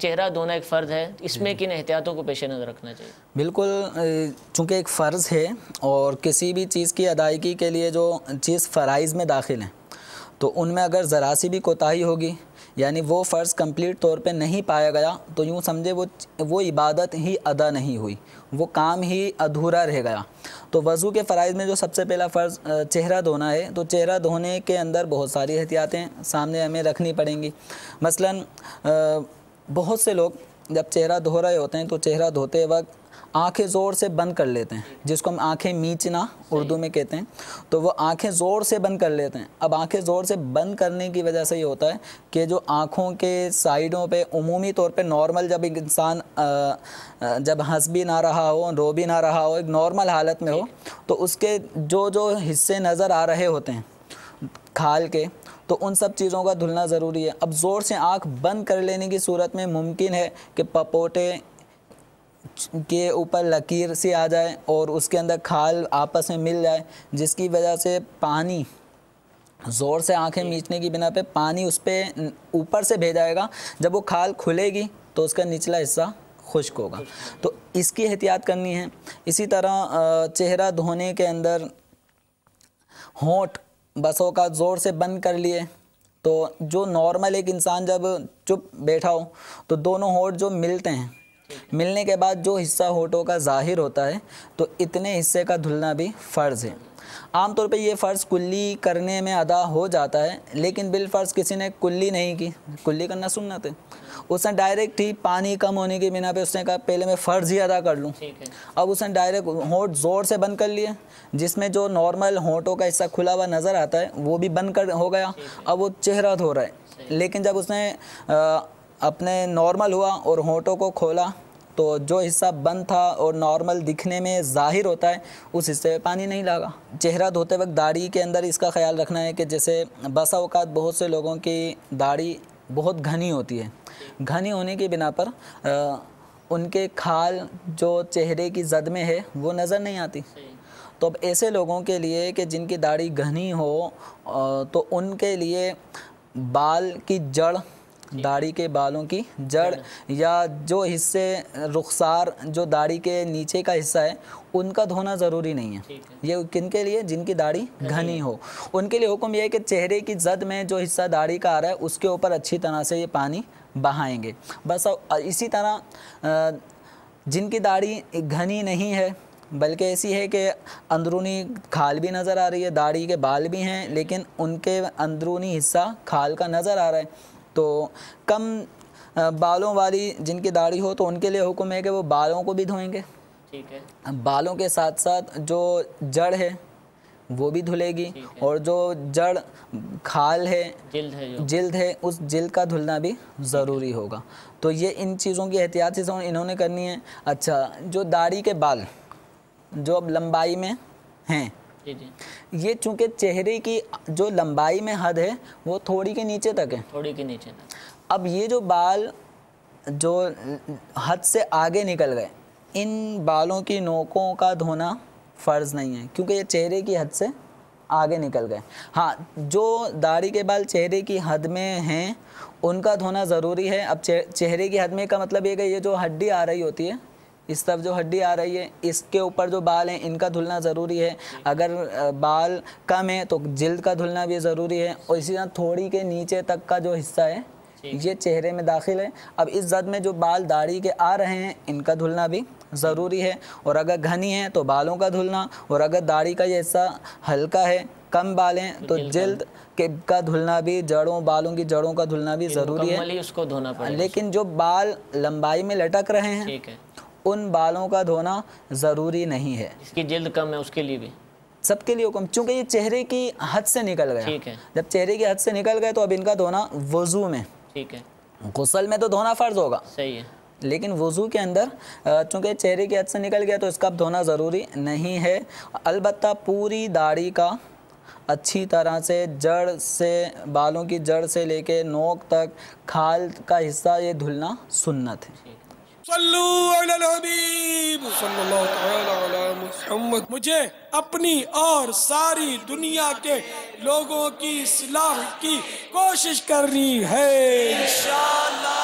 चेहरा धोना एक फ़र्ज़ है, इसमें किन एहतियातों को पेश नज़र रखना चाहिए? बिल्कुल, चूँकि एक फ़र्ज़ है और किसी भी चीज़ की अदायगी के लिए जो चीज़ फ़राइज़ में दाखिल है, तो उनमें अगर ज़रा सी भी कोताही होगी, यानी वो फ़र्ज़ कंप्लीट तौर पे नहीं पाया गया, तो यूँ समझे वो इबादत ही अदा नहीं हुई, वो काम ही अधूरा रह गया। तो वज़ू के फ़राइज़ में जो सबसे पहला फ़र्ज़ चेहरा धोना है, तो चेहरा धोने के अंदर बहुत सारी एहतियातें सामने हमें रखनी पड़ेंगी। मसलन बहुत से लोग जब चेहरा धो रहे होते हैं तो चेहरा धोते वक्त आंखें ज़ोर से बंद कर लेते हैं, जिसको हम आंखें मीचना उर्दू में कहते हैं। तो वो आंखें ज़ोर से बंद कर लेते हैं। अब आंखें ज़ोर से बंद करने की वजह से ये होता है कि जो आंखों के साइडों पे उमूमी तौर पे नॉर्मल, जब एक इंसान जब हंस भी ना रहा हो, रो भी ना रहा हो, एक नॉर्मल हालत में हो, तो उसके जो हिस्से नज़र आ रहे होते हैं खाल के, तो उन सब चीज़ों का धुलना ज़रूरी है। अब ज़ोर से आँख बंद कर लेने की सूरत में मुमकिन है कि पपोटे के ऊपर लकीर सी आ जाए और उसके अंदर खाल आपस में मिल जाए, जिसकी वजह से पानी ज़ोर से आंखें मीचने की बिना पे पानी उस पर ऊपर से भेजाएगा। जब वो खाल खुलेगी तो उसका निचला हिस्सा खुश्क होगा, तो इसकी एहतियात करनी है। इसी तरह चेहरा धोने के अंदर होंठ बसों का ज़ोर से बंद कर लिए, तो जो नॉर्मल एक इंसान जब चुप बैठा हो तो दोनों होंठ जो मिलते हैं, मिलने के बाद जो हिस्सा होठों का ज़ाहिर होता है, तो इतने हिस्से का धुलना भी फ़र्ज़ है। आमतौर पे ये फ़र्ज़ कुल्ली करने में अदा हो जाता है, लेकिन बिल फ़र्ज़ किसी ने कुल्ली नहीं की, कुल्ली करना सुन्नत है, उसने डायरेक्ट ही पानी कम होने की बिना पे उसने कहा पहले मैं फ़र्ज़ ही अदा कर लूँ। अब उसने डायरेक्ट होंठ ज़ोर से बंद कर लिए, जिसमें जो नॉर्मल होठों का हिस्सा खुला हुआ नज़र आता है वो भी बंद कर हो गया। अब वो चेहरा धो रहा है, लेकिन जब उसने अपने नॉर्मल हुआ और होठों को खोला, तो जो हिस्सा बंद था और नॉर्मल दिखने में ज़ाहिर होता है, उस हिस्से में पानी नहीं लगा। चेहरा धोते वक्त दाढ़ी के अंदर इसका ख्याल रखना है कि जैसे बसा औक़ात बहुत से लोगों की दाढ़ी बहुत घनी होती है, घनी होने की बिना पर उनके खाल जो चेहरे की जद में है वो नज़र नहीं आती। तो अब ऐसे लोगों के लिए कि जिनकी दाढ़ी घनी हो, तो उनके लिए बाल की जड़, दाढ़ी के बालों की जड़ या जो हिस्से रुखसार जो दाढ़ी के नीचे का हिस्सा है, उनका धोना ज़रूरी नहीं है। ये किन के लिए? जिनकी दाढ़ी घनी हो, उनके लिए हुक्म यह है कि चेहरे की जद में जो हिस्सा दाढ़ी का आ रहा है उसके ऊपर अच्छी तरह से ये पानी बहाएंगे बस। इसी तरह जिनकी दाढ़ी घनी नहीं है बल्कि ऐसी है कि अंदरूनी खाल भी नज़र आ रही है, दाढ़ी के बाल भी हैं, लेकिन उनके अंदरूनी हिस्सा खाल का नज़र आ रहा है, तो कम बालों वाली जिनकी दाढ़ी हो तो उनके लिए हुक्म है कि वो बालों को भी धोएंगे। ठीक है। बालों के साथ साथ जो जड़ है वो भी धुलेगी, और जो जड़ खाल है, जिल्द है, उस जिल्द का धुलना भी ज़रूरी होगा। तो ये इन चीज़ों की एहतियात इन्होंने करनी है। अच्छा, जो दाढ़ी के बाल जो अब लंबाई में हैं, ये चूँकि चेहरे की जो लंबाई में हद है वो थोड़ी के नीचे तक है, थोड़ी के नीचे तक। अब ये जो बाल जो हद से आगे निकल गए, इन बालों की नोकों का धोना फ़र्ज़ नहीं है, क्योंकि ये चेहरे की हद से आगे निकल गए। हाँ, जो दाढ़ी के बाल चेहरे की हद में हैं उनका धोना ज़रूरी है। अब चेहरे की हद में का मतलब ये कि ये जो हड्डी आ रही होती है, इस तरफ जो हड्डी आ रही है, इसके ऊपर जो बाल हैं इनका धुलना ज़रूरी है। अगर बाल कम है तो जिल्द का धुलना भी ज़रूरी है, और इसी तरह थोड़ी के नीचे तक का जो हिस्सा है ये चेहरे में दाखिल है। अब इस जद में जो बाल दाढ़ी के आ रहे हैं इनका धुलना भी ज़रूरी है, और अगर घनी है तो बालों का धुलना, और अगर दाढ़ी का ये हिस्सा हल्का है, कम बाल हैं, तो जिल्द के का धुलना भी, जड़ों बालों की जड़ों का धुलना भी ज़रूरी है, उसको धोना पड़ेगा। लेकिन जो बाल लंबाई में लटक रहे हैं उन बालों का धोना ज़रूरी नहीं है। इसकी जिल्द कम है उसके लिए भी सबके लिए हुक्म, चूँकि ये चेहरे की हद से निकल गया। ठीक है। जब चेहरे की हद से निकल गए तो अब इनका धोना वज़ू में, ठीक है, गुस्ल में तो धोना फ़र्ज़ होगा, सही है, लेकिन वज़ू के अंदर चूँकि चेहरे की हद से निकल गया तो इसका अब धोना ज़रूरी नहीं है। अलबत्ता पूरी दाढ़ी का अच्छी तरह से जड़ से, बालों की जड़ से लेके नोक तक खाल का हिस्सा ये धुलना सुन्नत है। सल्लू अलल हबीब सल्लल्लाहु तआला अला मुहम्मद। मुझे अपनी और सारी दुनिया के लोगों की इस्लाह की कोशिश करनी है इंशाअल्लाह।